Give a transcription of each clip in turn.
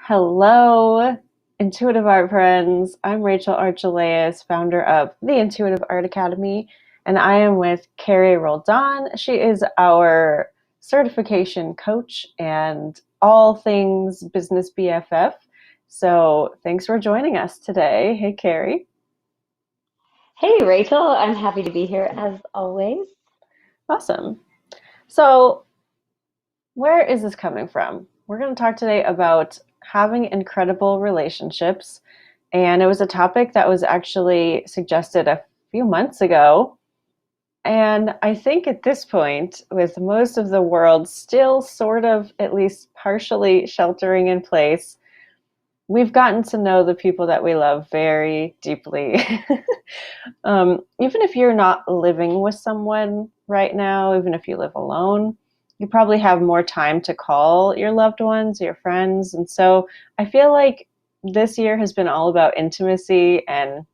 Hello, Intuitive Art friends. I'm Rachel Archelaus, founder of the Intuitive Art Academy, and I am with Carrie Roldan. She is our certification coach and all things business BFF. So thanks for joining us today. Hey, Carrie. Hey Rachel, I'm happy to be here as always. Awesome. So, where is this coming from? We're going to talk today about having incredible relationships. And it was a topic that was actually suggested a few months ago. And I think at this point, with most of the world still sort of at least partially sheltering in place, we've gotten to know the people that we love very deeply. Even if you're not living with someone right now, even if you live alone, you probably have more time to call your loved ones, your friends. And so I feel like this year has been all about intimacy and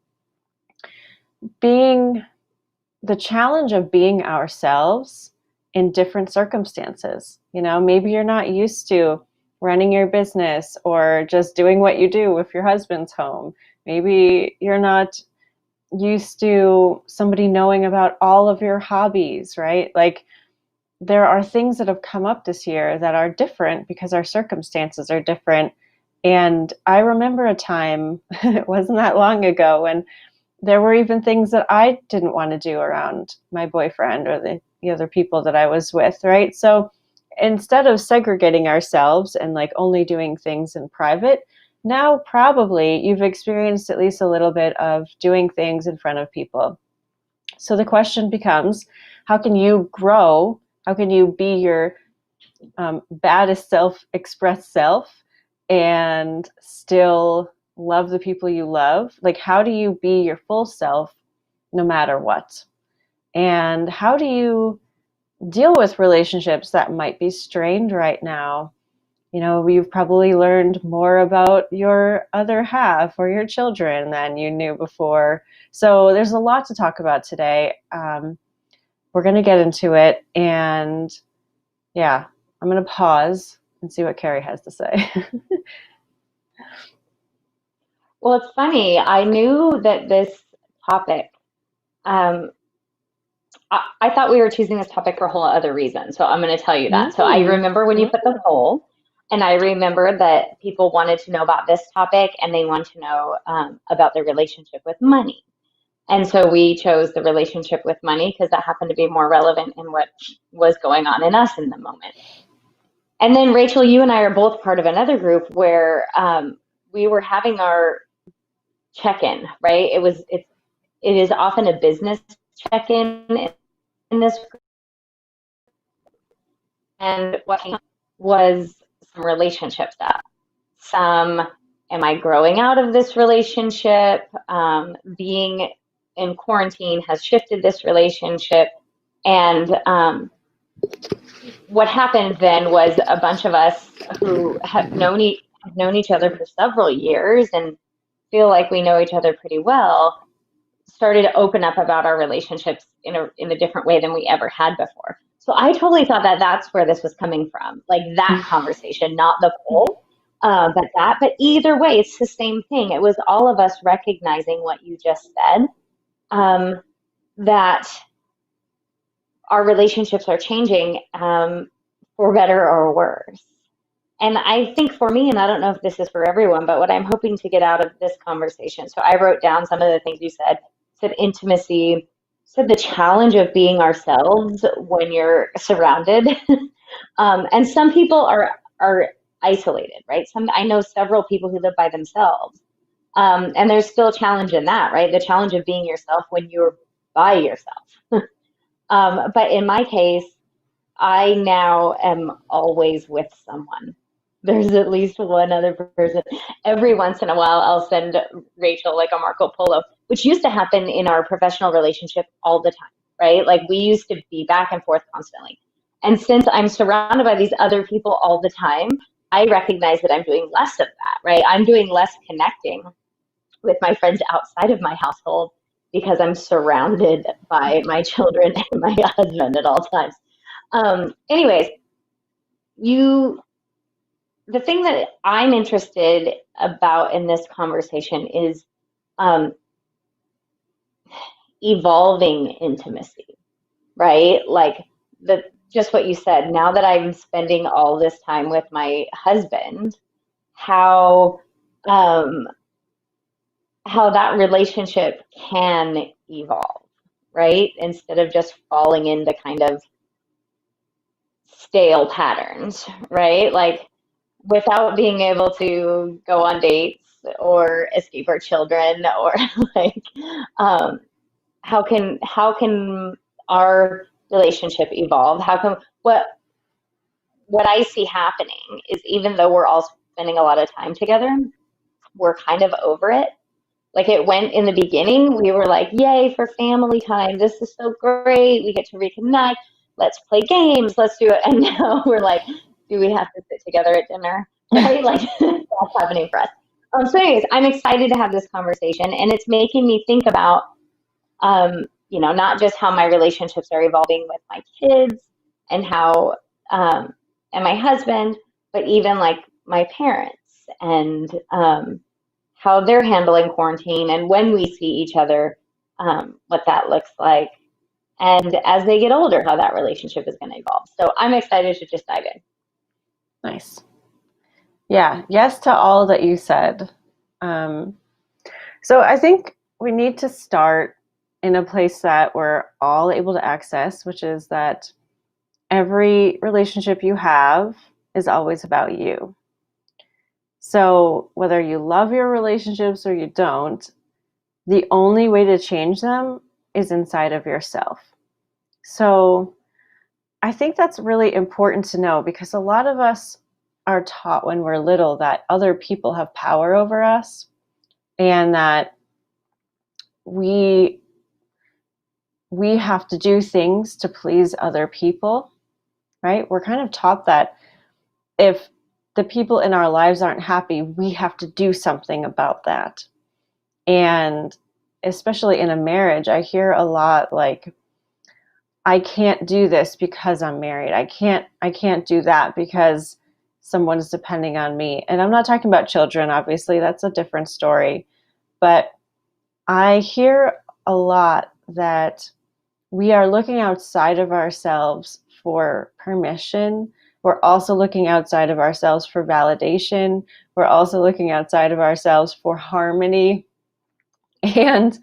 being the challenge of being ourselves in different circumstances. Maybe you're not used to running your business or just doing what you do if your husband's home. Maybe you're not used to somebody knowing about all of your hobbies, right? Like there are things that have come up this year that are different because our circumstances are different. And I remember a time, it wasn't that long ago, when there were even things that I didn't want to do around my boyfriend or the other people that I was with, right? So instead of segregating ourselves and like only doing things in private, now probably you've experienced at least a little bit of doing things in front of people. So the question becomes, how can you grow? How can you be your baddest self, express self, and still love the people you love? Like, how do you be your full self no matter what? And how do you deal with relationships that might be strained right now? You've probably learned more about your other half or your children than you knew before. So there's a lot to talk about today. We're going to get into it. And yeah, I'm going to pause and see what Carrie has to say. Well, it's funny. I knew that this topic, um, I thought we were choosing this topic for a whole other reason. So I'm going to tell you that. So I Mm. remember when you put the poll, and I remember that people wanted to know about this topic and they wanted to know about their relationship with money. And so we chose the relationship with money because that happened to be more relevant in what was going on in us in the moment. And then Rachel, you and I are both part of another group where we were having our check-in, right? It is often a business check-in in this group. And what was some relationships up. Some, am I growing out of this relationship? Being in quarantine has shifted this relationship. And what happened then was a bunch of us who have known each other for several years and feel like we know each other pretty well started to open up about our relationships in a different way than we ever had before. So I totally thought that that's where this was coming from, like that conversation, not the poll, but that. But either way, it's the same thing. It was all of us recognizing what you just said, that our relationships are changing, for better or worse. And I think for me, and I don't know if this is for everyone, but what I'm hoping to get out of this conversation. So I wrote down some of the things you said. Said intimacy, said the challenge of being ourselves when you're surrounded. And some people are isolated, right? I know several people who live by themselves. And there's still a challenge in that, right? The challenge of being yourself when you're by yourself. But in my case, I now am always with someone. There's at least one other person. Every once in a while, I'll send Rachel like a Marco Polo, which used to happen in our professional relationship all the time, right? Like we used to be back and forth constantly. And since I'm surrounded by these other people all the time, I recognize that I'm doing less of that, right? I'm doing less connecting with my friends outside of my household because I'm surrounded by my children and my husband at all times. Anyways, you the thing that I'm interested about in this conversation is um, evolving intimacy, right? Like the just what you said. Now that I'm spending all this time with my husband, how um, how that relationship can evolve, right? Instead of just falling into kind of stale patterns, right? Like without being able to go on dates or escape our children or like um, how can our relationship evolve? How can what I see happening is even though we're all spending a lot of time together, we're kind of over it. Like it went in the beginning, we were like, yay for family time. This is so great. We get to reconnect. Let's play games. Let's do it. And now we're like, do we have to sit together at dinner? Right? Like that's happening for us. So anyways, I'm excited to have this conversation and it's making me think about, not just how my relationships are evolving with my kids and how, and my husband, but even like my parents and, how they're handling quarantine and when we see each other, what that looks like. And as they get older, how that relationship is going to evolve. So I'm excited to just dive in. Nice. Yeah. Yes to all that you said. Um, so I think we need to start in a place that we're all able to access, which is that every relationship you have is always about you. So whether you love your relationships or you don't, the only way to change them is inside of yourself. So I think that's really important to know because a lot of us are taught when we're little that other people have power over us and that we have to do things to please other people, right? We're kind of taught that if the people in our lives aren't happy, we have to do something about that. And especially in a marriage, I hear a lot like, I can't do this because I'm married. I can't do that because someone's depending on me. And I'm not talking about children, obviously, that's a different story. But I hear a lot that we are looking outside of ourselves for permission. We're also looking outside of ourselves for validation. We're also looking outside of ourselves for harmony. And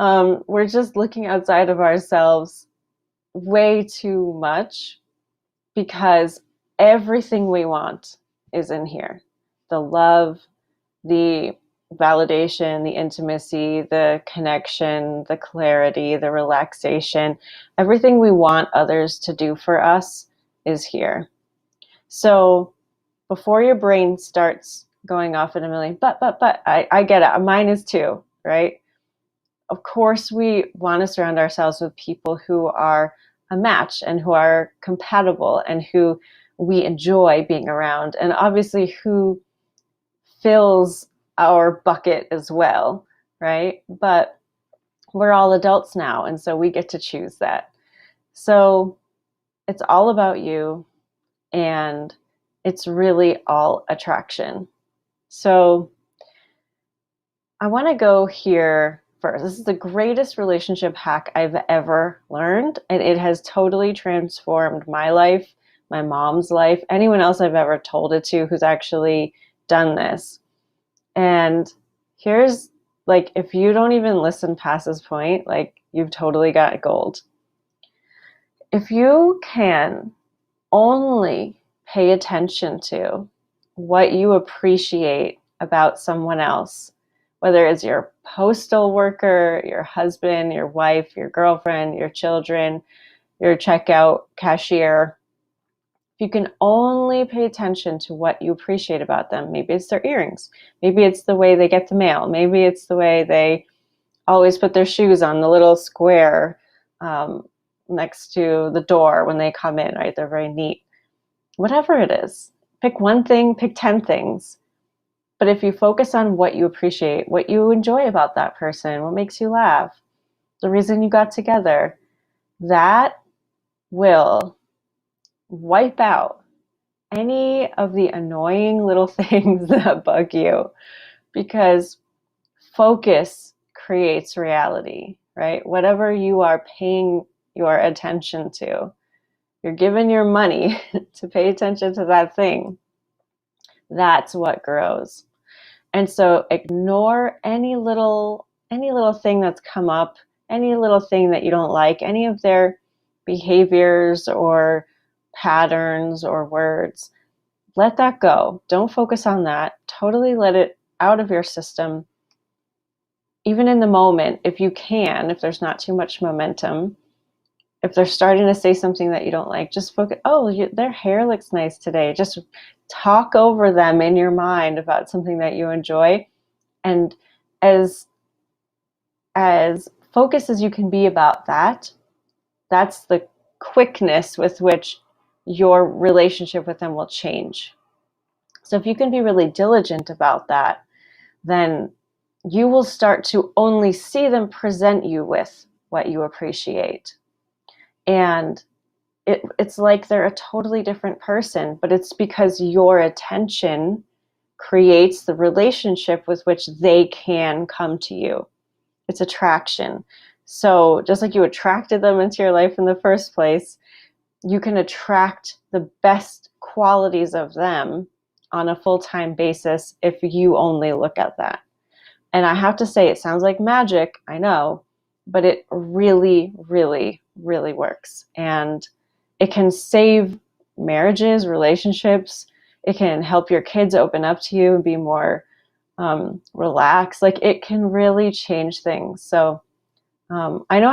we're just looking outside of ourselves way too much because everything we want is in here. The love, the validation, the intimacy, the connection, the clarity, the relaxation, everything we want others to do for us is here. So before your brain starts going off in a million, but, I get it. Mine is too, right? Of course, we want to surround ourselves with people who are a match and who are compatible and who we enjoy being around, and obviously who fills our bucket as well, right? But we're all adults now, and so we get to choose that. So it's all about you, and it's really all attraction. So I want to go here first. This is the greatest relationship hack I've ever learned, and it has totally transformed my life, my mom's life, anyone else I've ever told it to who's actually done this. And here's, like, if you don't even listen past this point, like, you've totally got gold. If you can only pay attention to what you appreciate about someone else, whether it's your postal worker, your husband, your wife, your girlfriend, your children, your checkout cashier, if you can only pay attention to what you appreciate about them, maybe it's their earrings, maybe it's the way they get the mail, maybe it's the way they always put their shoes on the little square next to the door when they come in, right? They're very neat. Whatever it is, pick one thing, pick 10 things. But if you focus on what you appreciate, what you enjoy about that person, what makes you laugh, the reason you got together, that will wipe out any of the annoying little things that bug you, because focus creates reality, right? Whatever you are paying your attention to, you're giving your money to pay attention to that thing. That's what grows. And so ignore any little thing that's come up, any little thing that you don't like, any of their behaviors or patterns or words. Let that go. Don't focus on that. Totally let it out of your system. Even in the moment, if you can, if there's not too much momentum, if they're starting to say something that you don't like, just focus, oh, their hair looks nice today. Just talk over them in your mind about something that you enjoy. And as focused as you can be about that, that's the quickness with which your relationship with them will change. So if you can be really diligent about that, then you will start to only see them present you with what you appreciate. And it's like they're a totally different person, but it's because your attention creates the relationship with which they can come to you. It's attraction. So just like you attracted them into your life in the first place, you can attract the best qualities of them on a full-time basis if you only look at that. And I have to say, it sounds like magic, I know, but it really, really, really works. And it can save marriages, relationships. It can help your kids open up to you and be more relaxed. Like, it can really change things. So I know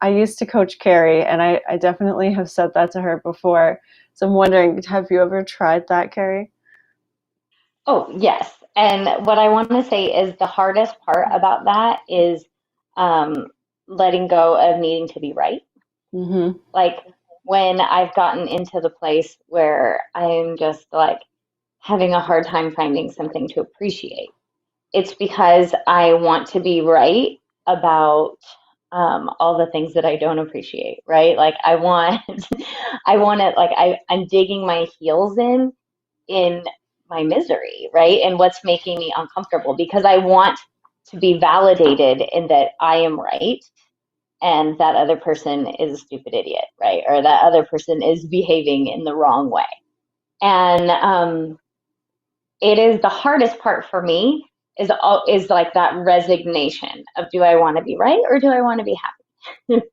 I used to coach Carrie, and I definitely have said that to her before. So I'm wondering, have you ever tried that, Carrie? Oh, yes. And what I want to say is the hardest part about that is um, letting go of needing to be right. Mm-hmm. Like when I've gotten into the place where I'm just like having a hard time finding something to appreciate, it's because I want to be right about all the things that I don't appreciate, right? Like I want, I want to, like I'm digging my heels in my misery, right? And what's making me uncomfortable because I want to be validated in that I am right and that other person is a stupid idiot, right? Or that other person is behaving in the wrong way. And it is the hardest part for me is like that resignation of do I want to be right or do I want to be happy?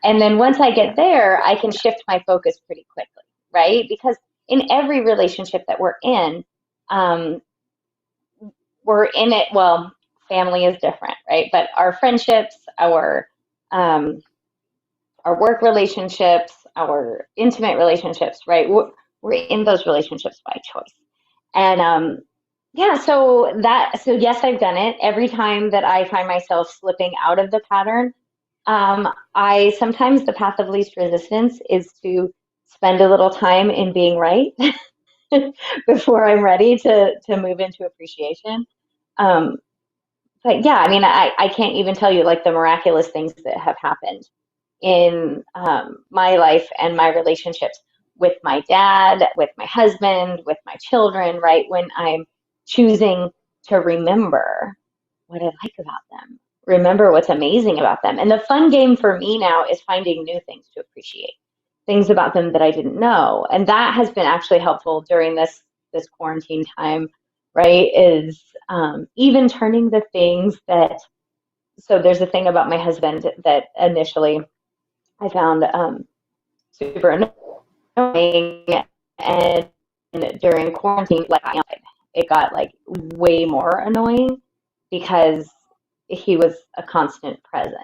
And then once I get there, I can shift my focus pretty quickly, right? Because in every relationship that um, we're in it. Well, family is different, right? But our friendships, um, our work relationships, our intimate relationships, right? We're in those relationships by choice. And yeah, so yes, I've done it. Every time that I find myself slipping out of the pattern, I sometimes the path of least resistance is to spend a little time in being right before I'm ready to move into appreciation. Um, but yeah, I mean, I can't even tell you like the miraculous things that have happened in my life and my relationships with my dad, with my husband, with my children, right? When I'm choosing to remember what I like about them, remember what's amazing about them. And the fun game for me now is finding new things to appreciate, things about them that I didn't know. And that has been actually helpful during this quarantine time, right? Is even turning the things that, so there's a thing about my husband that initially I found super annoying, and during quarantine, like it got like way more annoying because he was a constant presence.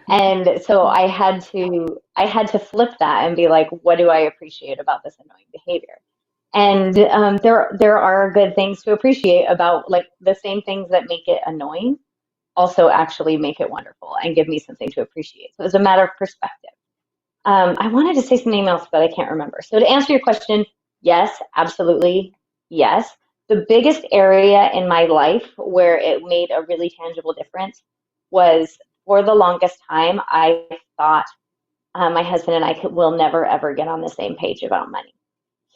And so I had to flip that and be like, what do I appreciate about this annoying behavior? And there are good things to appreciate about like the same things that make it annoying also actually make it wonderful and give me something to appreciate. So it's a matter of perspective. I wanted to say something else, but I can't remember. So to answer your question, yes, absolutely, yes. The biggest area in my life where it made a really tangible difference was for the longest time, I thought my husband and I will never, ever get on the same page about money.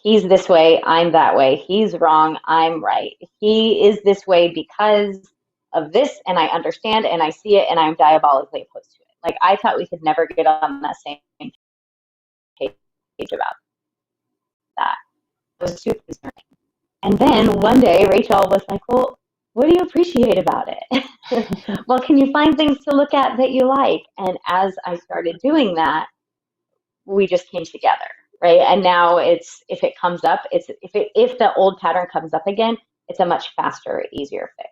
he's this way, I'm that way. He's wrong, I'm right. He is this way because of this, and I understand and I see it, and I'm diabolically opposed to it. Like, I thought we could never get on that same page about that. It was super concerning. And then one day, Rachel was like, well, what do you appreciate about it? Well, can you find things to look at that you like? And as I started doing that, we just came together, right? And now it's, if it comes up, it's if the old pattern comes up again, it's a much faster, easier fix.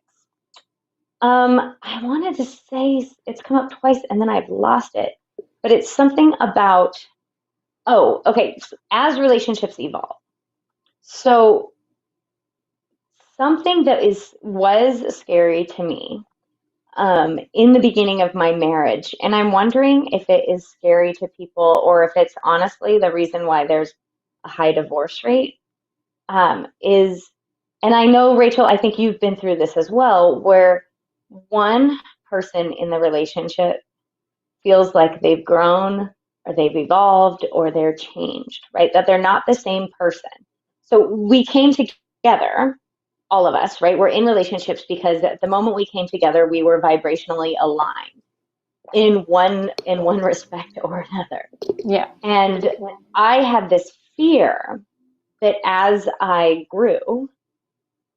I wanted to say it's come up twice and then I've lost it, but it's something about, oh, okay, as relationships evolve. So something that was scary to me in the beginning of my marriage, and I'm wondering if it is scary to people or if it's honestly the reason why there's a high divorce rate, is, and I know, Rachel, I think you've been through this as well, where one person in the relationship feels like they've grown or they've evolved or they're changed, right? That they're not the same person. So we came together, all of us, right? We're in relationships because at the moment we came together, we were vibrationally aligned in one respect or another. Yeah. And I had this fear that as I grew,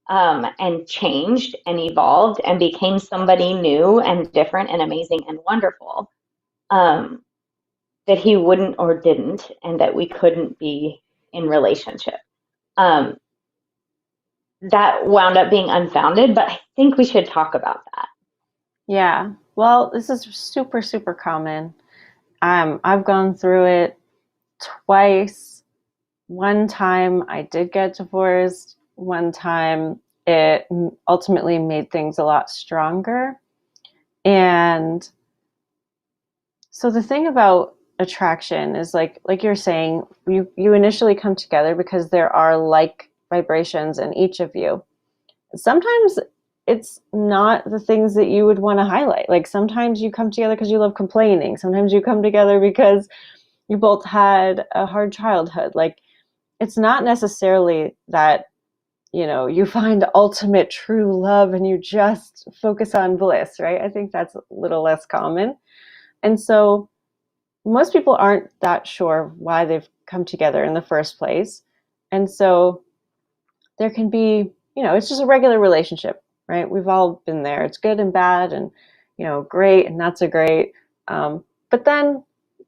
and changed and evolved and became somebody new and different and amazing and wonderful, that he wouldn't or didn't, and that we couldn't be in relationship. That wound up being unfounded, but I think we should talk about that. Yeah. Well, this is super, super common. I've gone through it twice. One time I did get divorced. One time it ultimately made things a lot stronger. And so the thing about attraction is like you're saying, you initially come together because there are like vibrations in each of you. Sometimes it's not the things that you would want to highlight. Like sometimes you come together because you love complaining. Sometimes you come together because you both had a hard childhood. Like it's not necessarily that, you find ultimate true love and you just focus on bliss, right? I think that's a little less common. And so most people aren't that sure why they've come together in the first place. And so there can be, it's just a regular relationship, right? We've all been there. It's good and bad and, great and not so great. But then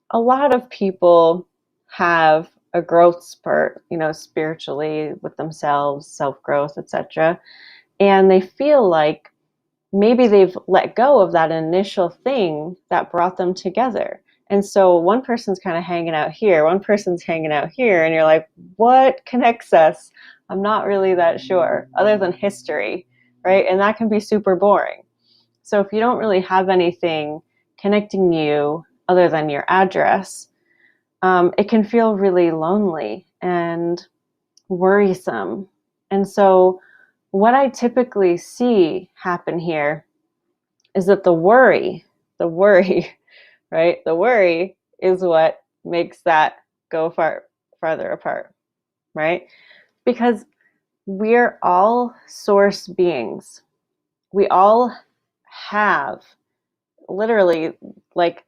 a lot of people have a growth spurt, spiritually with themselves, self-growth, etc. And they feel like maybe they've let go of that initial thing that brought them together. And so one person's kind of hanging out here, one person's hanging out here, and you're like, what connects us? I'm not really that sure, other than history, right? And that can be super boring. So if you don't really have anything connecting you other than your address, it can feel really lonely and worrisome. And so what I typically see happen here is that the worry, right? The worry is what makes that go farther apart, right? Because we're all source beings. We all have literally like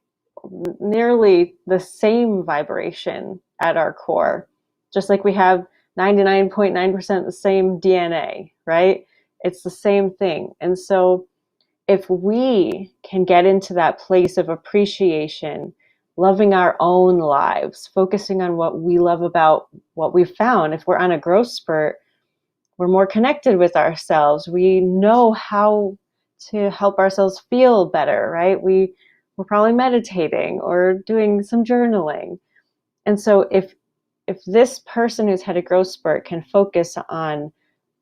nearly the same vibration at our core, just like we have 99.9% the same DNA, right? It's the same thing. And so if we can get into that place of appreciation, loving our own lives, focusing on what we love about what we've found, if we're on a growth spurt, we're more connected with ourselves. We know how to help ourselves feel better, right? We're probably meditating or doing some journaling. And so if this person who's had a growth spurt can focus on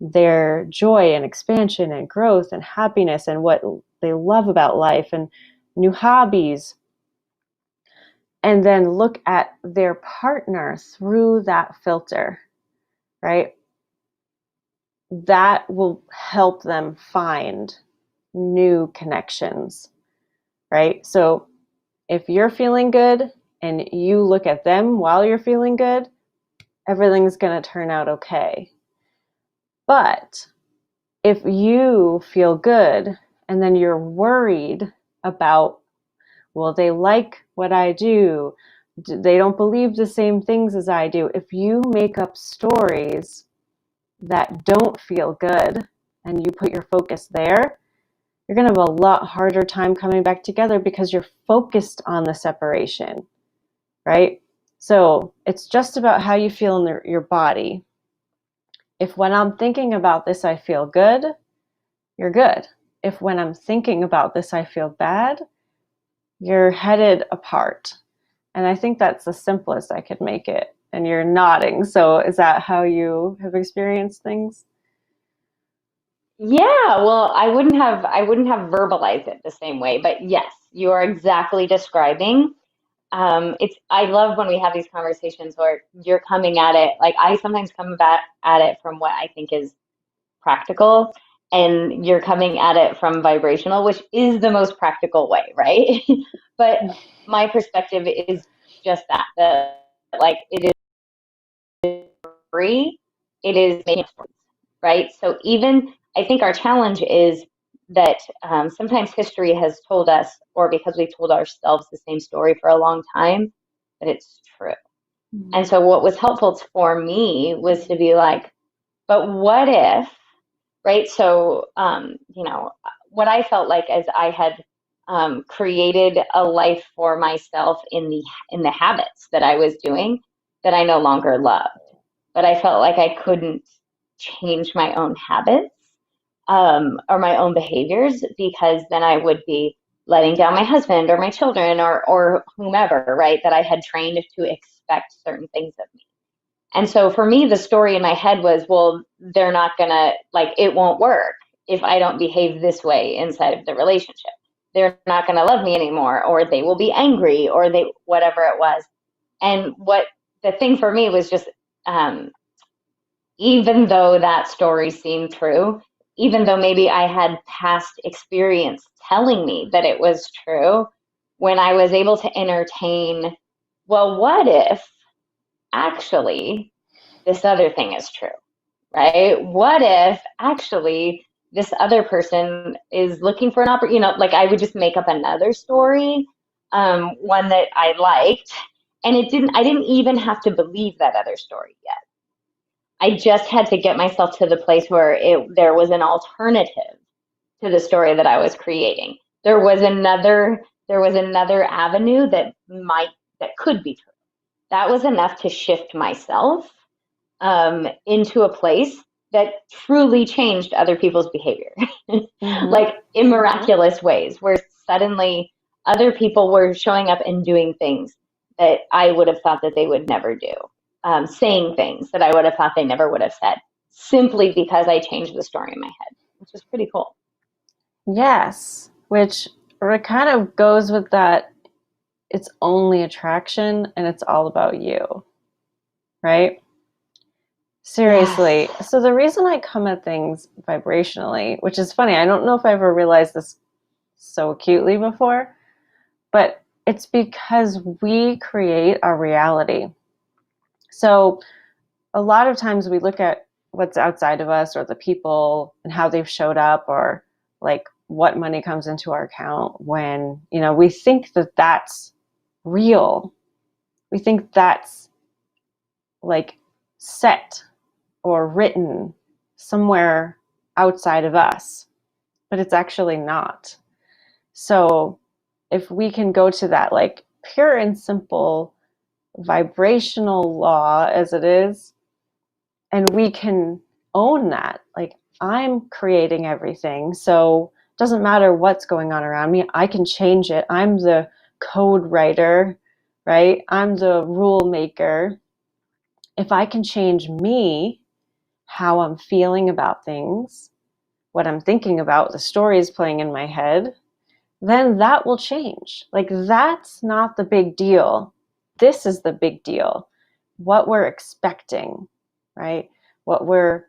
their joy and expansion and growth and happiness and what they love about life and new hobbies, and then look at their partner through that filter, right? That will help them find new connections, right? So if you're feeling good and you look at them while you're feeling good, everything's going to turn out okay. But if you feel good and then you're worried about, will they like what I do? They don't believe the same things as I do. If you make up stories that don't feel good and you put your focus there, you're going to have a lot harder time coming back together because you're focused on the separation, right? So it's just about how you feel in your body. If when I'm thinking about this, I feel good, you're good. If when I'm thinking about this, I feel bad, you're headed apart. And I think that's the simplest I could make it. And you're nodding. So is that how you have experienced things? Yeah, well, I wouldn't have verbalized it the same way, but yes, you are exactly describing. It's I love when we have these conversations where you're coming at it, like I sometimes come back at it from what I think is practical, and you're coming at it from vibrational, which is the most practical way, right? But my perspective is just that like it is free, it is making stories, right? So even I think our challenge is that sometimes history has told us, or because we've told ourselves the same story for a long time, that it's true. And so what was helpful for me was to be like, but what if, right? So, what I felt like as I had created a life for myself in the habits that I was doing that I no longer loved, but I felt like I couldn't change my own habits or my own behaviors because then I would be letting down my husband or my children or whomever, right? That I had trained to expect certain things of me. And so for me, the story in my head was, well, they're not gonna, like, it won't work if I don't behave this way inside of the relationship. They're not gonna love me anymore, or they will be angry, or they, whatever it was. And what the thing for me was just, um, even though that story seemed true, even though maybe I had past experience telling me that it was true, when I was able to entertain, well, what if actually this other thing is true, right? What if actually this other person is looking for an opportunity? Like I would just make up another story, one that I liked, and I didn't even have to believe that other story yet. I just had to get myself to the place where there was an alternative to the story that I was creating. There was another avenue that could be true. That was enough to shift myself into a place that truly changed other people's behavior, Mm-hmm. like in miraculous ways, where suddenly other people were showing up and doing things that I would have thought that they would never do, saying things that I would have thought they never would have said, simply because I changed the story in my head, which is pretty cool. Yes, which kind of goes with that it's only attraction and it's all about you, right? Yes. Seriously. So the reason I come at things vibrationally, which is funny, I don't know if I ever realized this so acutely before, but it's because we create our reality. So a lot of times we look at what's outside of us or the people and how they've showed up or like what money comes into our account when, we think that that's real. We think that's like set or written somewhere outside of us, but it's actually not. So if we can go to that like pure and simple vibrational law as it is, and we can own that, like I'm creating everything, so it doesn't matter what's going on around me, I can change it. I'm the code writer, right? I'm the rule maker. If I can change me, how I'm feeling about things, what I'm thinking about, the stories playing in my head, then that will change. Like that's not the big deal. This is the big deal. What we're expecting, right? What we're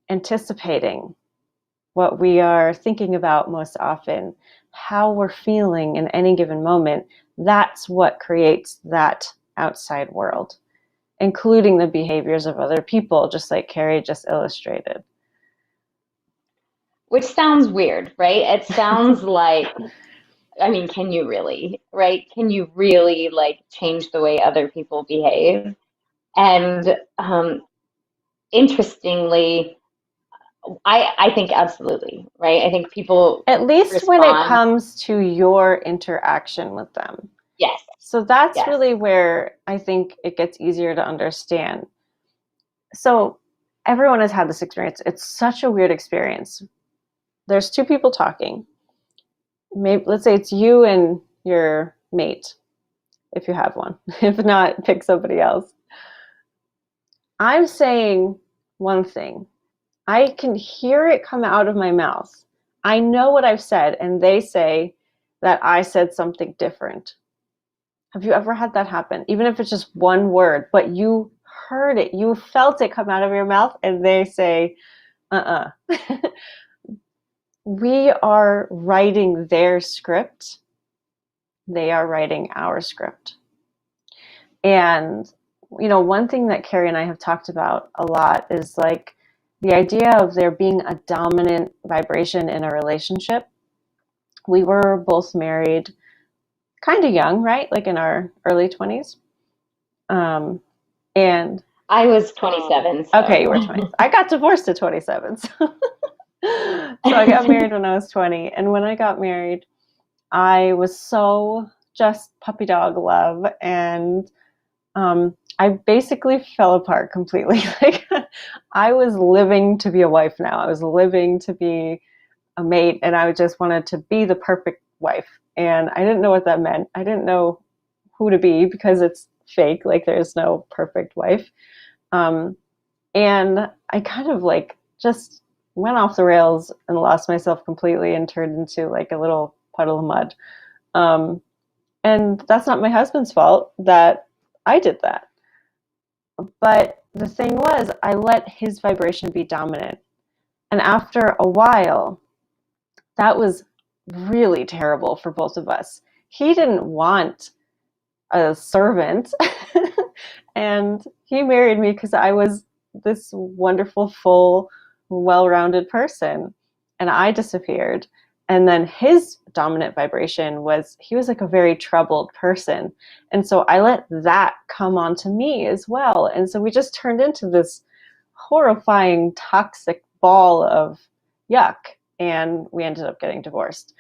anticipating, what we are thinking about most often, how we're feeling in any given moment, that's what creates that outside world. including the behaviors of other people, just like Carrie just illustrated. Which sounds weird, right? It sounds like, I mean, can you really, right? Can you really like change the way other people behave? And interestingly, I think absolutely, right? I think people At least when it respond, comes to your interaction with them. yes, So that's yes. really where I think it gets easier to understand. So everyone has had this experience. It's such a weird experience. There's two people talking. Maybe let's say it's you and your mate, if you have one. If not, pick somebody else. I'm saying one thing. I can hear it come out of my mouth. I know what I've said, and they say that I said something different. Have you ever had that happen? Even if it's just one word, but you heard it, you felt it come out of your mouth, and they say, We are writing their script. They are writing our script. And, one thing that Carrie and I have talked about a lot is like the idea of there being a dominant vibration in a relationship. We were both married kind of young, right? Like in our early 20s. And I was 27, okay, you were so 20. I got divorced at 27. So, so I got married when I was 20. And when I got married, I was so just puppy dog love. And I basically fell apart completely. Like I was living to be a wife now. I was living to be a mate, and I just wanted to be the perfect wife. And I didn't know what that meant. I didn't know who to be because it's fake. Like there's no perfect wife. And I kind of like just went off the rails and lost myself completely and turned into like a little puddle of mud. And that's not my husband's fault that I did that. But the thing was, I let his vibration be dominant. And after a while, that was really terrible for both of us. He didn't want a servant, and he married me because I was this wonderful, full, well-rounded person, and I disappeared. And then his dominant vibration was he was like a very troubled person. And so I let that come onto me as well. And so we just turned into this horrifying, toxic ball of yuck. And we ended up getting divorced.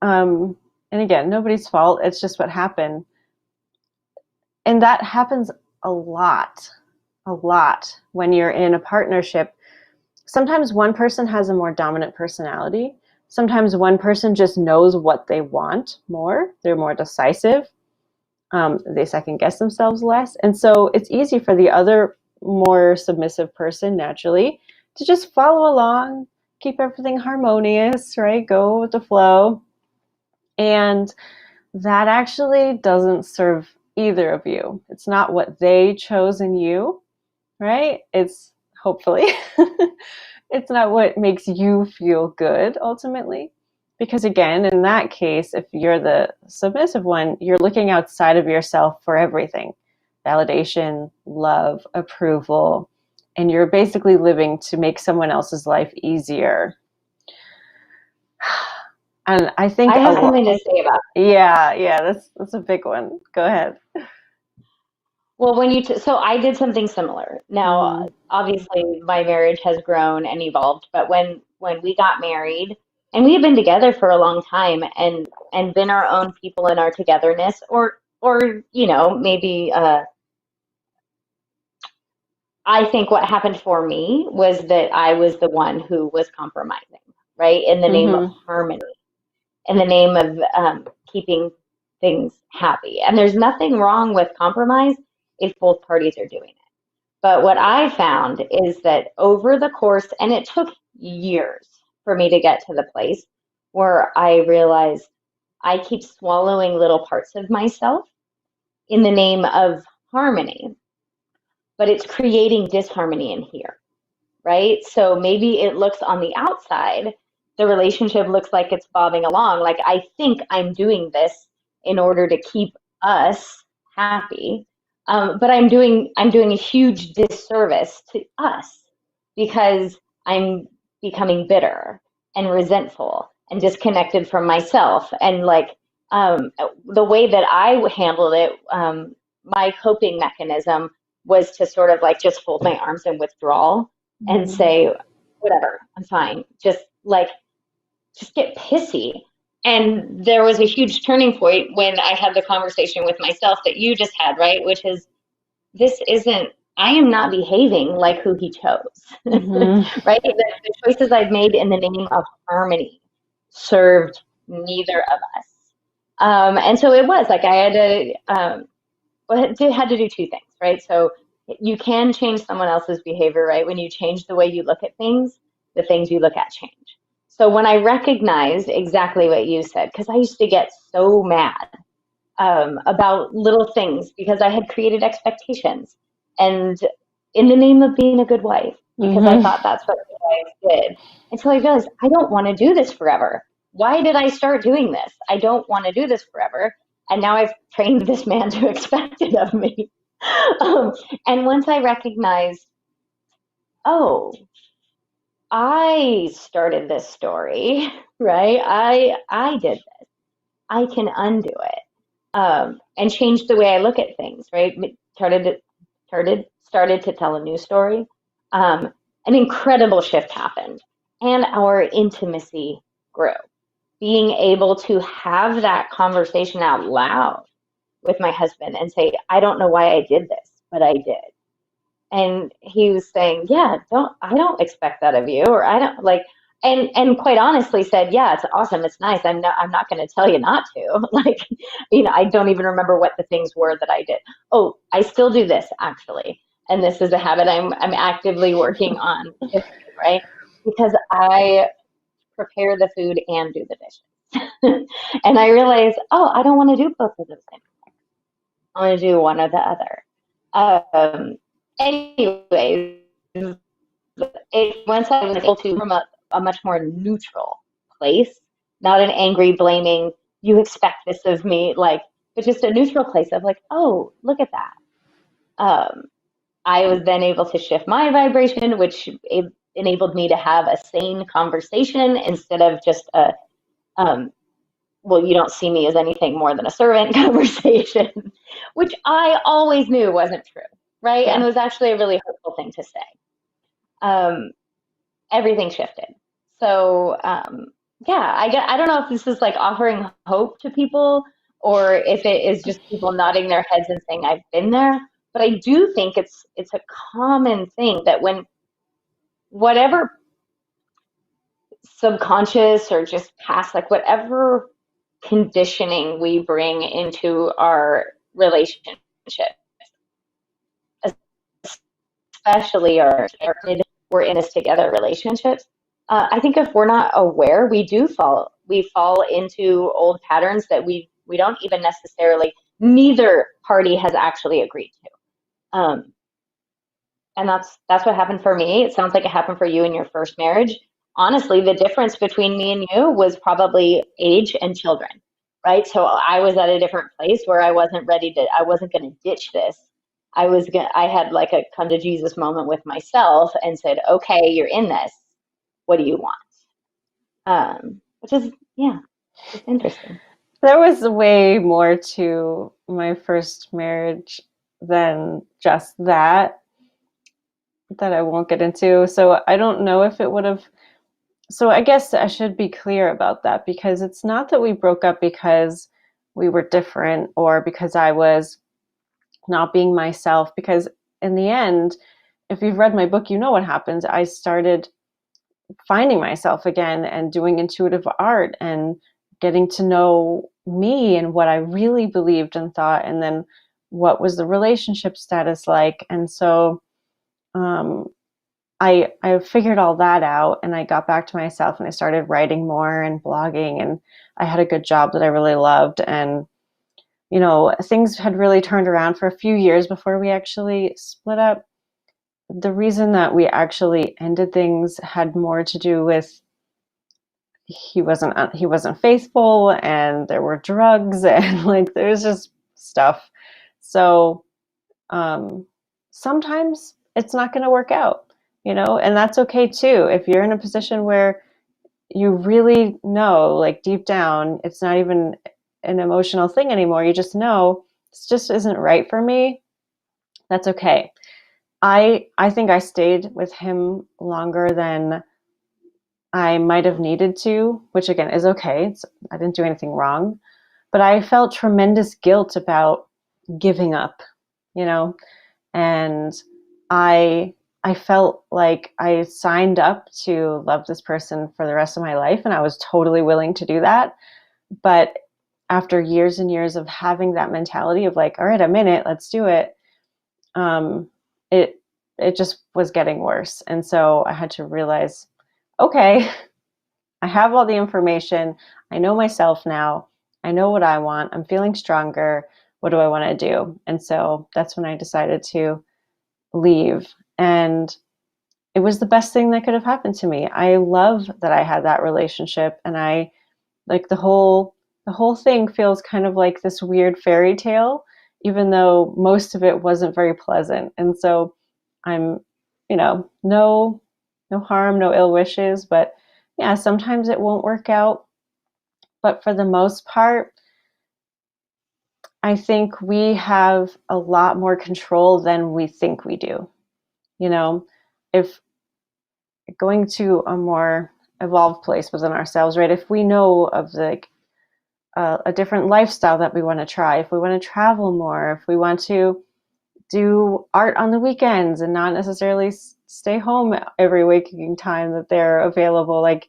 And again, nobody's fault. It's just what happened. And that happens a lot when you're in a partnership. Sometimes one person has a more dominant personality. Sometimes one person just knows what they want more. They're more decisive. They second guess themselves less. And so it's easy for the other more submissive person naturally to just follow along, keep everything harmonious, right? Go with the flow. And that actually doesn't serve either of you. It's not what they chose in you, right? It's hopefully it's not what makes you feel good ultimately. Because again, in that case, if you're the submissive one, you're looking outside of yourself for everything. Validation, love, approval, and you're basically living to make someone else's life easier. And I think I have something to say about that. Yeah, that's a big one. Go ahead. Well, when so I did something similar. Now, Mm-hmm. obviously, my marriage has grown and evolved, but when we got married, and we had been together for a long time, and been our own people in our togetherness, or maybe I think what happened for me was that I was the one who was compromising, right, in the name of Mm-hmm. harmony, in the name of keeping things happy. And there's nothing wrong with compromise if both parties are doing it. But what I found is that over the course, and it took years for me to get to the place where I realized I keep swallowing little parts of myself in the name of harmony, but it's creating disharmony in here, right? So maybe it looks on the outside, the relationship looks like it's bobbing along. Like I think I'm doing this in order to keep us happy, But I'm doing a huge disservice to us because I'm becoming bitter and resentful and disconnected from myself. And like the way that I handled it, my coping mechanism was to sort of like just fold my arms and withdrawal and Mhm. say, whatever, I'm fine. Just get pissy. And there was a huge turning point when I had the conversation with myself that you just had, right? Which is, this isn't, I am not behaving like who he chose, Mhm. right? The choices I've made in the name of harmony served neither of us. And so it was like I had to, had to do two things, right? So you can change someone else's behavior, right? When you change the way you look at things, the things you look at change. So when I recognized exactly what you said, because I used to get so mad about little things because I had created expectations. And in the name of being a good wife, because I Mhm. thought that's what wives did. Until I realized I don't want to do this forever. Why did I start doing this? I don't want to do this forever. And now I've trained this man to expect it of me. Um, and once I recognized, oh, I started this story, right? I did this. I can undo it, and change the way I look at things. Right, started to tell a new story. An incredible shift happened, and our intimacy grew. Being able to have that conversation out loud with my husband and say, "I don't know why I did this, but I did." And he was saying, yeah, I don't expect that of you, or I don't like, and quite honestly said, yeah, it's awesome, it's nice, I'm not going to tell you not to. Like, I don't even remember what the things were that I did. Oh, I still do this actually, and this is a habit I'm actively working on shifting, right? Because I prepare the food and do the dishes. And I realize, oh, I don't want to do both of those things. I want to do one or the other. Anyways, once I was able to from a much more neutral place, not an angry, blaming, you expect this of me, like, but just a neutral place of like, oh, look at that. I was then able to shift my vibration, which enabled me to have a sane conversation instead of just a, um, well, you don't see me as anything more than a servant conversation, which I always knew wasn't true, right? And Yeah. it was actually a really hurtful thing to say. Um, Everything shifted. So yeah, I don't know if this is like offering hope to people or if it is just people nodding their heads and saying I've been there. But I do think it's a common thing that when whatever subconscious or just past, like whatever conditioning we bring into our relationship, especially our we're in this together relationships. I think if we're not aware, we fall into old patterns that we don't even necessarily neither party has actually agreed to. And that's what happened for me. It sounds like it happened for you in your first marriage. Honestly, the difference between me and you was probably age and children, right? So I was at a different place where I wasn't going to ditch this. I had like a come to Jesus moment with myself and said, okay, you're in this. What do you want? Which is, yeah, it's interesting. There was way more to my first marriage than just that I won't get into. So I don't know if it would have. So I guess I should be clear about that because it's not that we broke up because we were different or because I was not being myself. Because in the end, if you've read my book, you know what happens. I started finding myself again and doing intuitive art and getting to know me and what I really believed and thought, and then what was the relationship status like. And so um, I figured all that out and I got back to myself and I started writing more and blogging and I had a good job that I really loved and things had really turned around for a few years before we actually split up. The reason that we actually ended things had more to do with he wasn't faithful and there were drugs and like there's just stuff. So um, sometimes it's not going to work out, and that's okay too. If you're in a position where you really know, like deep down, it's not even an emotional thing anymore, you just know this just isn't right for me, that's okay. I think I stayed with him longer than I might have needed to, which again is okay. I didn't do anything wrong, but I felt tremendous guilt about giving up, you know, and I I felt like I signed up to love this person for the rest of my life, and I was totally willing to do that. But after years and years of having that mentality of like, all right, I'm in it, let's do it, um, it it just was getting worse, and so I had to realize, okay, I have all the information. I know myself now. I know what I want. I'm feeling stronger. What do I want to do? And so that's when I decided to leave. And it was the best thing that could have happened to me. I love that I had that relationship, and I like the whole thing feels kind of like this weird fairy tale, even though most of it wasn't very pleasant. And so I'm, no harm, no ill wishes, but yeah, sometimes it won't work out. But for the most part, I think we have a lot more control than we think we do. You know, if going to a more evolved place within ourselves, right? If we know of a different lifestyle that we want to try, if we want to travel more, if we want to do art on the weekends and not necessarily stay home every waking time that they're available, like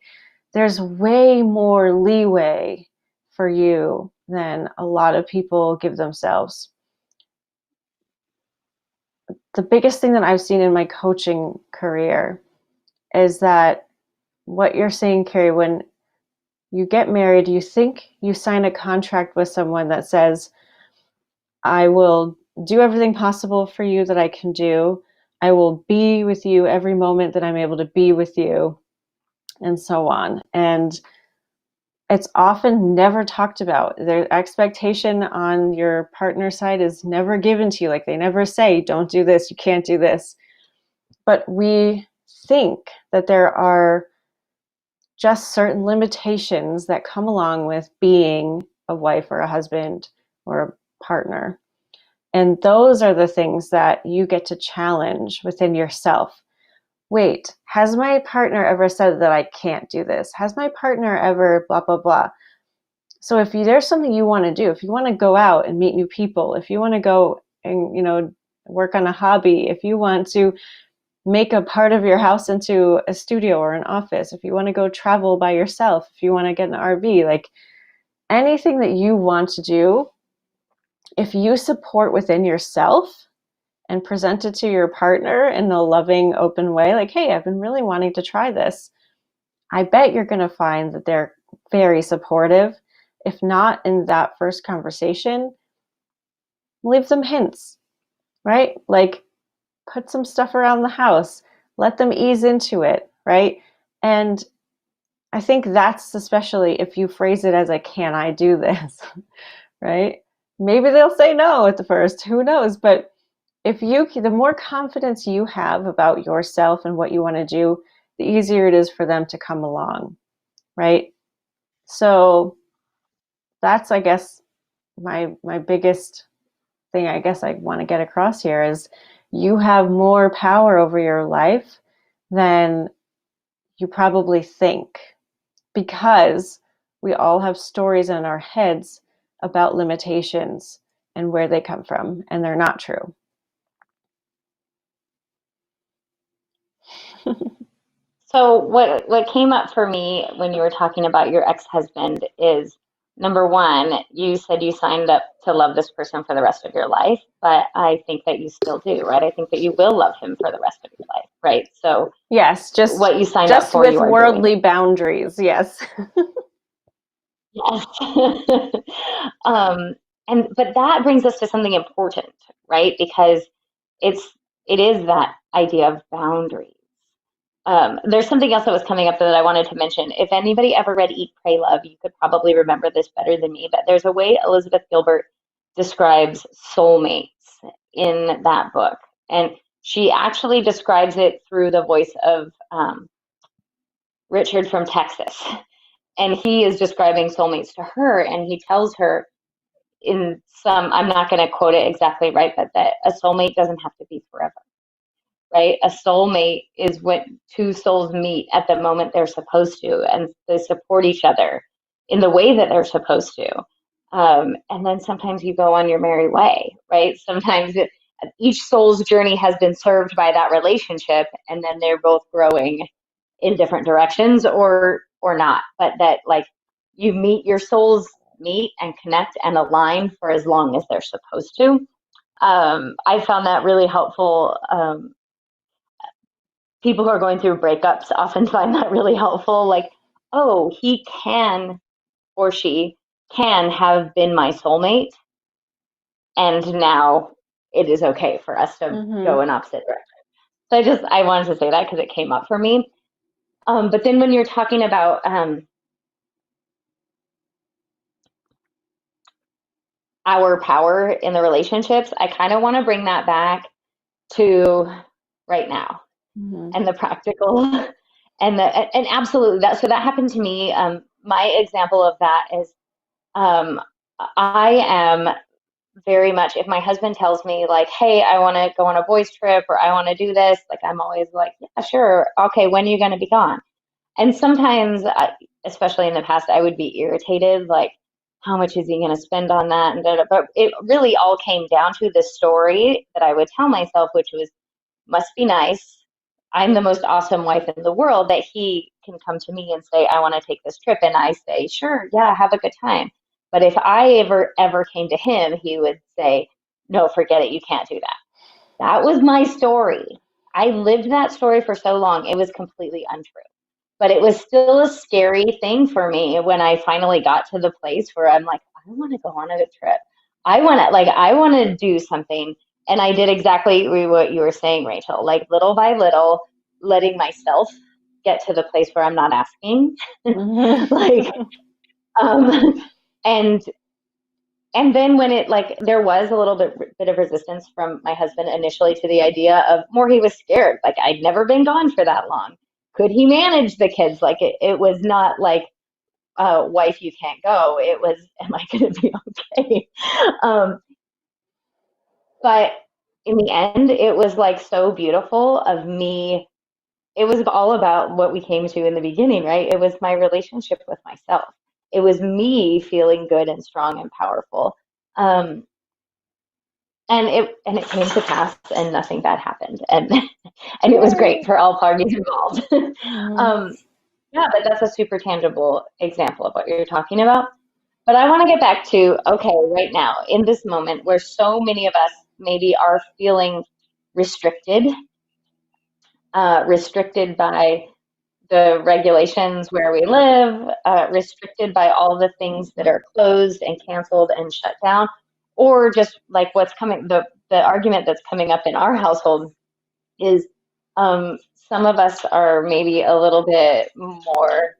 there's way more leeway for you than a lot of people give themselves. The biggest thing that I've seen in my coaching career is that what you're saying, Carrie, when you get married, you think you sign a contract with someone that says, I will do everything possible for you that I can do. I will be with you every moment that I'm able to be with you, and so on. And it's often never talked about. The expectation on your partner's side is never given to you. Like they never say, don't do this, you can't do this. But we think that there are just certain limitations that come along with being a wife or a husband or a partner. And those are the things that you get to challenge within yourself. Wait, has my partner ever said that I can't do this? Has my partner ever blah, blah, blah? So if there's something you want to do, if you want to go out and meet new people, if you want to go and, work on a hobby, if you want to make a part of your house into a studio or an office, if you want to go travel by yourself, if you want to get an RV, like anything that you want to do, if you support within yourself and present it to your partner in a loving, open way, like, hey, I've been really wanting to try this, I bet you're going to find that they're very supportive. If not in that first conversation, leave them hints, right? Like, put some stuff around the house, let them ease into it, right? And I think that's especially if you phrase it as a can I do this, right? Maybe they'll say no at the first, who knows? But the more confidence you have about yourself and what you want to do, the easier it is for them to come along, right? So that's, I guess, my biggest thing I guess I want to get across here is you have more power over your life than you probably think, because we all have stories in our heads about limitations and where they come from, and they're not true. So what came up for me when you were talking about your ex-husband is, number one, you said you signed up to love this person for the rest of your life, but I think that you still do, right? I think that you will love him for the rest of your life, right? So Yes, just what you signed up just for, with you are doing. worldly boundaries. Yes. Yes. um, but that brings us to something important, right? Because it's it is that idea of boundaries. There's something else that was coming up that I wanted to mention. If anybody ever read Eat, Pray, Love, you could probably remember this better than me, but there's a way Elizabeth Gilbert describes soulmates in that book. And she actually describes it through the voice of Richard from Texas. And he is describing soulmates to her, and he tells her in some, I'm not going to quote it exactly right, but that a soulmate doesn't have to be forever, right? A soulmate is when two souls meet at the moment they're supposed to, and they support each other in the way that they're supposed to. And then sometimes you go on your merry way, right? Sometimes each soul's journey has been served by that relationship, and then they're both growing in different directions or not. But that, like, you meet, your souls meet and connect and align for as long as they're supposed to. I found that really helpful. People who are going through breakups often find that really helpful. Like, oh, he can, or she can have been my soulmate, and now it is okay for us to go in opposite directions. So I wanted to say that because it came up for me. But then when you're talking about our power in the relationships, I kind of want to bring that back to right now and the practical and absolutely that. So that happened to me. My example of that is I am very much, if my husband tells me like, hey, I want to go on a boys trip or I want to do this, like I'm always like, yeah, sure. Okay, when are you going to be gone? And sometimes, especially in the past, I would be irritated, like, how much is he going to spend on that? And but it really all came down to the story that I would tell myself, which was, must be nice. I'm the most awesome wife in the world that he can come to me and say, I want to take this trip. And I say, sure, yeah, have a good time. But if I ever came to him, he would say, no, forget it. You can't do that. That was my story. I lived that story for so long. It was completely untrue. But it was still a scary thing for me when I finally got to the place where I'm like, I want to go on a trip. I want to do something. And I did exactly what you were saying, Rachel, like little by little, letting myself get to the place where I'm not asking. like, and then when it, like, there was a little bit of resistance from my husband initially to the idea of, more he was scared. Like, I'd never been gone for that long. Could he manage the kids? Like, it was not like, wife, you can't go. It was, am I going to be okay? But in the end, it was like so beautiful of me. It was all about what we came to in the beginning, right? It was my relationship with myself. It was me feeling good and strong and powerful. And it came to pass, and nothing bad happened, and it was great for all parties involved. Yeah, but that's a super tangible example of what you're talking about. But I want to get back to, okay, right now in this moment where so many of us maybe are feeling restricted, restricted by the regulations where we live, restricted by all the things that are closed and canceled and shut down, or just like what's coming, the argument that's coming up in our household is some of us are maybe a little bit more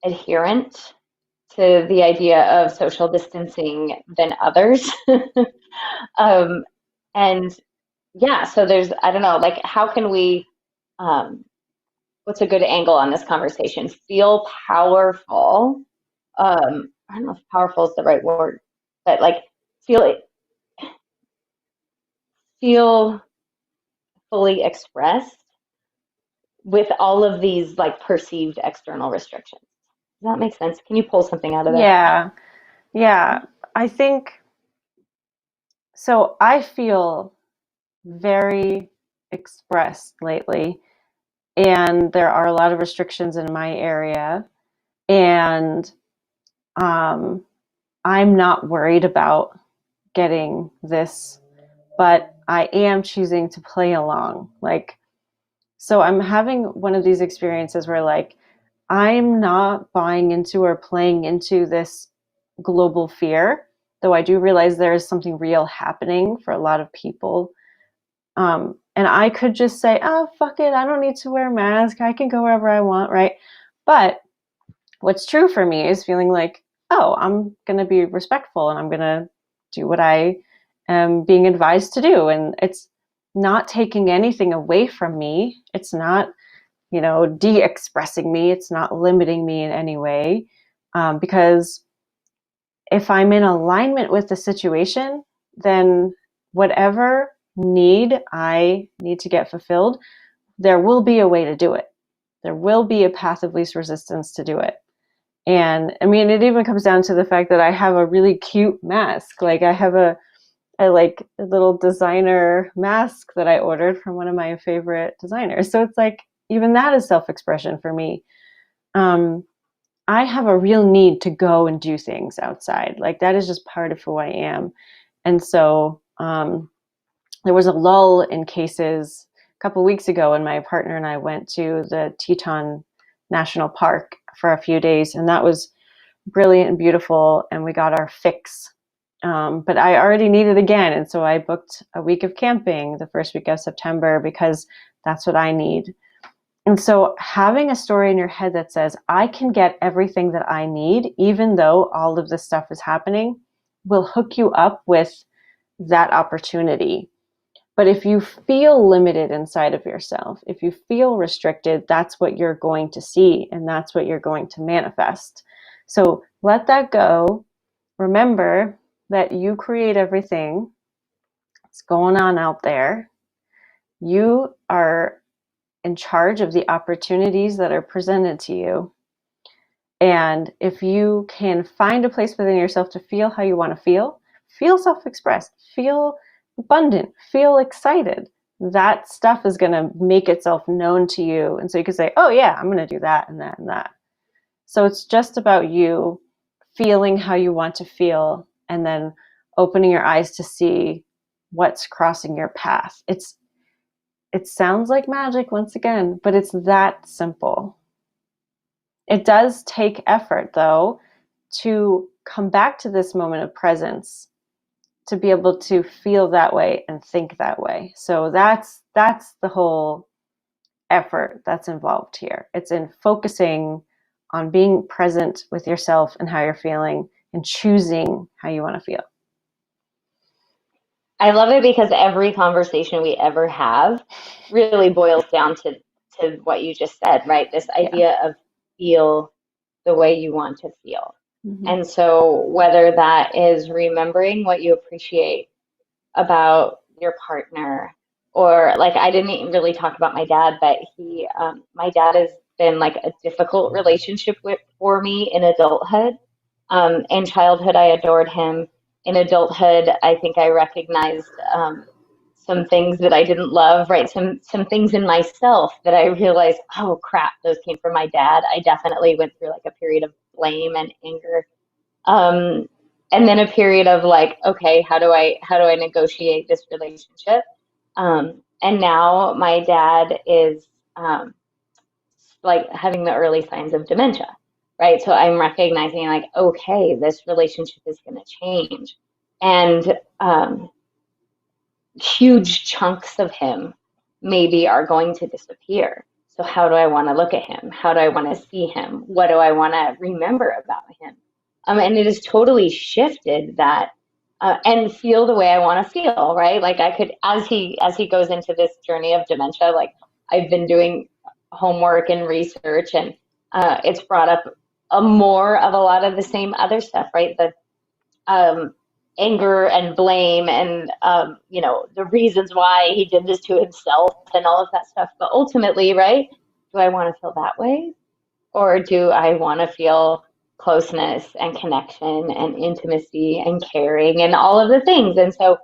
adherent to the idea of social distancing than others. And yeah, so there's, I don't know, like, how can we, what's a good angle on this conversation? Feel powerful. I don't know if powerful is the right word, but like feel feel fully expressed with all of these like perceived external restrictions. Does that make sense? Can you pull something out of that? Yeah. I think so. I feel very expressed lately, and there are a lot of restrictions in my area, and I'm not worried about getting this, but I am choosing to play along. Like, so I'm having one of these experiences where, like, I'm not buying into or playing into this global fear, though I do realize there is something real happening for a lot of people. And I could just say, oh, fuck it, I don't need to wear a mask. I can go wherever I want, right? But what's true for me is feeling like, oh, I'm going to be respectful and I'm going to do what I am being advised to do. And it's not taking anything away from me. It's not, de-expressing me. It's not limiting me in any way. Because if I'm in alignment with the situation, then whatever need I need to get fulfilled, there will be a way to do it. There will be a path of least resistance to do it. And I mean, it even comes down to the fact that I have a really cute mask. Like I have a little designer mask that I ordered from one of my favorite designers. So it's like, even that is self-expression for me. I have a real need to go and do things outside. Like that is just part of who I am. And so there was a lull in cases a couple of weeks ago when my partner and I went to the Teton National Park for a few days, and that was brilliant and beautiful, and we got our fix. But I already need it again, and so I booked a week of camping the first week of September because that's what I need. And so having a story in your head that says, I can get everything that I need, even though all of this stuff is happening, will hook you up with that opportunity. But if you feel limited inside of yourself, if you feel restricted, that's what you're going to see, and that's what you're going to manifest. So let that go. Remember that you create everything that's going on out there. You are in charge of the opportunities that are presented to you. And if you can find a place within yourself to feel how you want to feel self-expressed, feel abundant, feel excited, that stuff is going to make itself known to you. And so you can say, oh yeah, I'm going to do that and that and that. So it's just about you feeling how you want to feel and then opening your eyes to see what's crossing your path. It sounds like magic once again, but it's that simple. It does take effort, though, to come back to this moment of presence, to be able to feel that way and think that way. So that's the whole effort that's involved here. It's in focusing on being present with yourself and how you're feeling and choosing how you want to feel. I love it because every conversation we ever have really boils down to what you just said, right? This idea of feel the way you want to feel. Mm-hmm. And so whether that is remembering what you appreciate about your partner, or like I didn't even really talk about my dad, but my dad has been like a difficult relationship for me in adulthood. In childhood, I adored him. In adulthood, I think I recognized some things that I didn't love, right? Some things in myself that I realized, oh crap, those came from my dad. I definitely went through like a period of blame and anger. And then a period of like, okay, how do I negotiate this relationship? And now my dad is like having the early signs of dementia, right? So I'm recognizing like, okay, this relationship is going to change. And huge chunks of him maybe are going to disappear. So how do I want to look at him? How do I want to see him? What do I want to remember about him? And it has totally shifted that and feel the way I want to feel, right? Like I could, as he goes into this journey of dementia, like I've been doing homework and research, and it's brought up more of a lot of the same other stuff, right? The anger and blame and, the reasons why he did this to himself and all of that stuff. But ultimately, right, do I want to feel that way? Or do I want to feel closeness and connection and intimacy and caring and all of the things? And so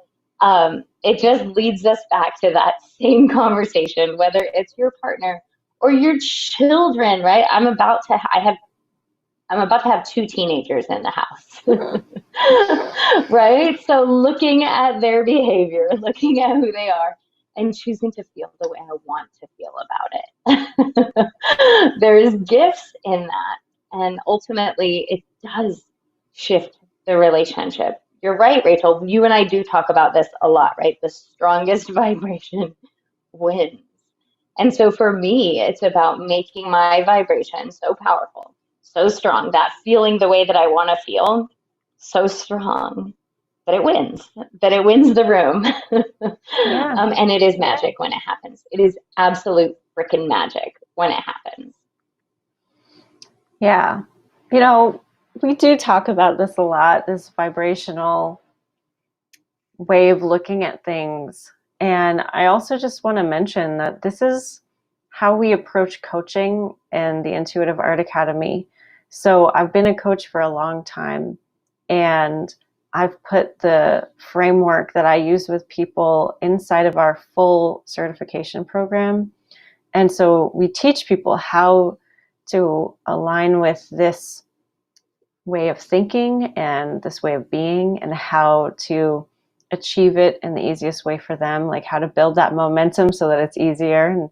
it just leads us back to that same conversation, whether it's your partner or your children, right? I'm about to have 2 teenagers in the house, right? So looking at their behavior, looking at who they are, and choosing to feel the way I want to feel about it. There's gifts in that. And ultimately, it does shift the relationship. You're right, Rachel. You and I do talk about this a lot, right? The strongest vibration wins. And so for me, it's about making my vibration so powerful, so strong, that feeling the way that I want to feel, so strong that it wins the room. Yeah. And it is magic when it happens. It is absolute freaking magic when it happens. Yeah. You know, we do talk about this a lot, this vibrational way of looking at things. And I also just want to mention that this is how we approach coaching in the Intuitive Art Academy. So I've been a coach for a long time, and I've put the framework that I use with people inside of our full certification program. And so we teach people how to align with this way of thinking and this way of being, and how to achieve it in the easiest way for them, like how to build that momentum so that it's easier, and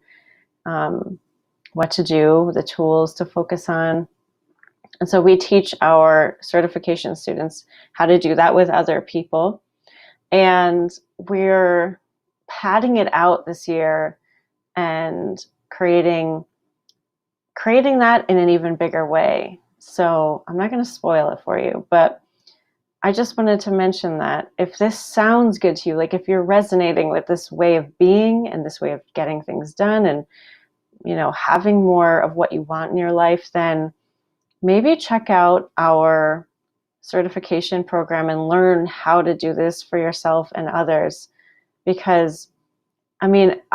what to do, the tools to focus on. And so we teach our certification students how to do that with other people. And we're padding it out this year and creating that in an even bigger way. So I'm not going to spoil it for you, but I just wanted to mention that if this sounds good to you, like if you're resonating with this way of being and this way of getting things done, and having more of what you want in your life, then maybe check out our certification program and learn how to do this for yourself and others. Because I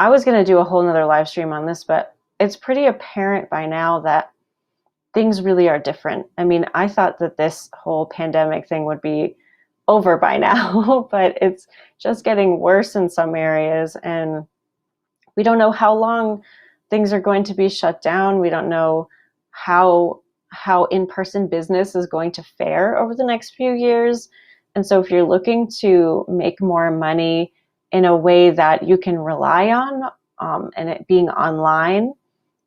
was going to do a whole nother live stream on this, but it's pretty apparent by now that things really are different. I thought that this whole pandemic thing would be over by now, but it's just getting worse in some areas, and we don't know how long things are going to be shut down. We don't know how in-person business is going to fare over the next few years. And so if you're looking to make more money in a way that you can rely on, and it being online,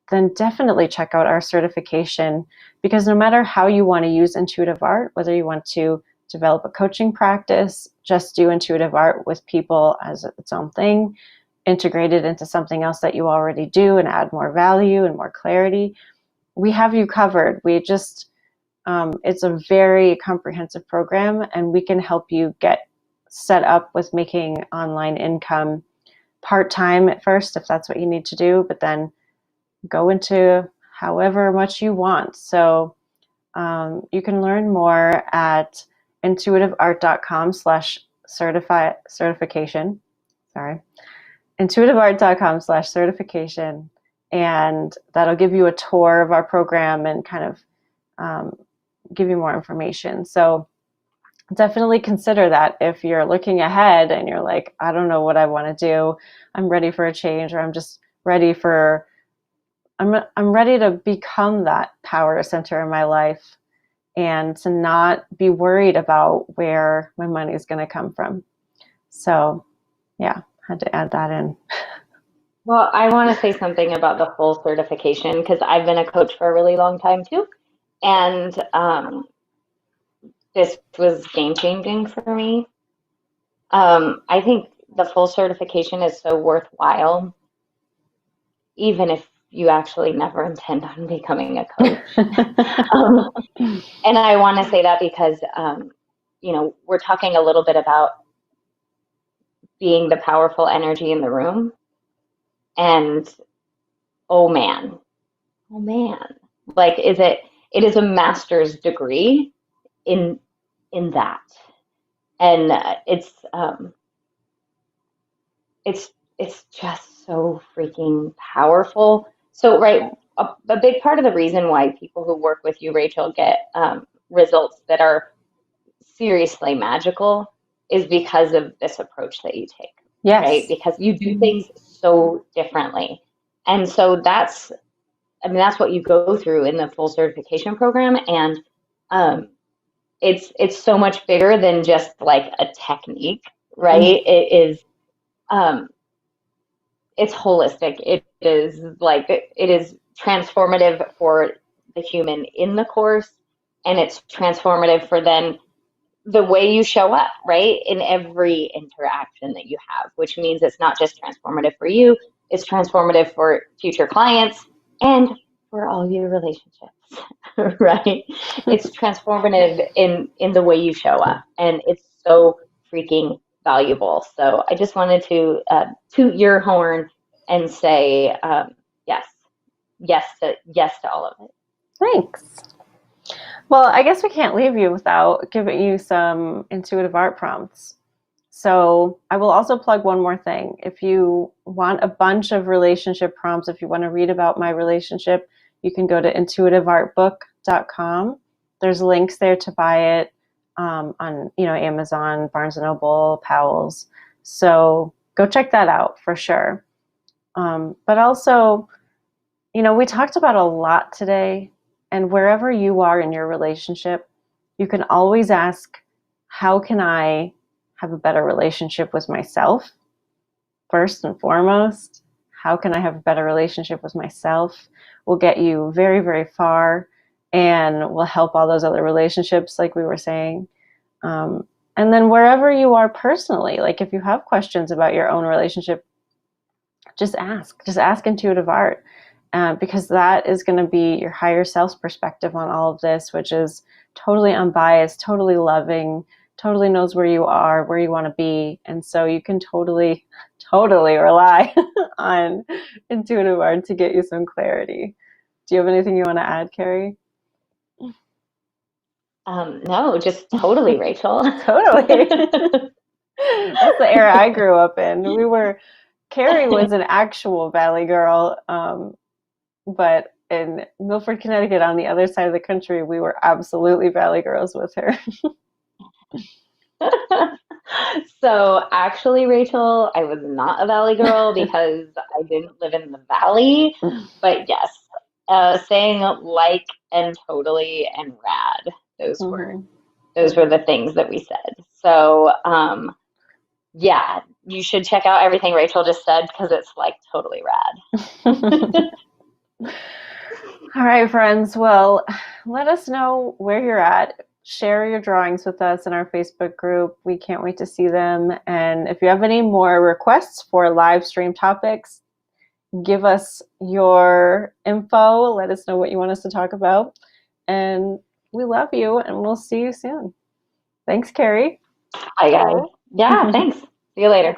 then definitely check out our certification. Because no matter how you want to use intuitive art, whether you want to develop a coaching practice, just do intuitive art with people as its own thing, integrate it into something else that you already do and add more value and more clarity, we have you covered. We just, it's a very comprehensive program, and we can help you get set up with making online income part-time at first, if that's what you need to do, but then go into however much you want. So you can learn more at intuitiveart.com/certification. Sorry. intuitiveart.com/certification. And that'll give you a tour of our program and kind of give you more information. So definitely consider that if you're looking ahead and you're like, I don't know what I want to do. I'm ready for a change, or I'm just ready for, I'm ready to become that power center in my life and to not be worried about where my money is going to come from. So yeah, had to add that in. Well, I want to say something about the full certification because I've been a coach for a really long time too. And this was game changing for me. I think the full certification is so worthwhile, even if you actually never intend on becoming a coach. And I want to say that because, we're talking a little bit about being the powerful energy in the room. And oh man, like it is a master's degree in that. And it's just so freaking powerful. So, right, a big part of the reason why people who work with you, Rachel, get results that are seriously magical is because of this approach that you take. Yes. Right? Because you do things so differently. And so that's what you go through in the full certification program. And it's so much bigger than just like a technique, right? Mm-hmm. It's holistic. It is transformative for the human in the course, and it's transformative for then the way you show up, right, in every interaction that you have, which means it's not just transformative for you, it's transformative for future clients and for all your relationships, right? It's transformative in the way you show up, and it's so freaking valuable. So I just wanted to toot your horn and say yes, yes to all of it. Thanks. Well, I guess we can't leave you without giving you some intuitive art prompts. So I will also plug one more thing. If you want a bunch of relationship prompts, if you want to read about my relationship, you can go to intuitiveartbook.com. There's links there to buy it on Amazon, Barnes & Noble, Powell's. So go check that out for sure. But also, we talked about a lot today, and wherever you are in your relationship, you can always ask, how can I have a better relationship with myself? First and foremost, how can I have a better relationship with myself? Will get you very, very far and will help all those other relationships, like we were saying. And then wherever you are personally, like if you have questions about your own relationship, just ask Intuitive Art. Because that is going to be your higher self's perspective on all of this, which is totally unbiased, totally loving, totally knows where you are, where you want to be. And so you can totally rely on Intuitive Art to get you some clarity. Do you have anything you want to add, Carrie? No, just totally, Rachel. Totally. That's the era I grew up in. Carrie was an actual Valley girl. But in Milford, Connecticut, on the other side of the country, we were absolutely Valley girls with her. So actually, Rachel, I was not a Valley girl because I didn't live in the Valley. But yes, saying like and totally and rad, those were the things that we said. So yeah, you should check out everything Rachel just said because it's like totally rad. All right, friends. Well, let us know where you're at. Share your drawings with us in our Facebook group. We can't wait to see them. And if you have any more requests for live stream topics, give us your info. Let us know what you want us to talk about. And we love you, and we'll see you soon. Thanks, Carrie. Hi, guys. Yeah, thanks. See you later.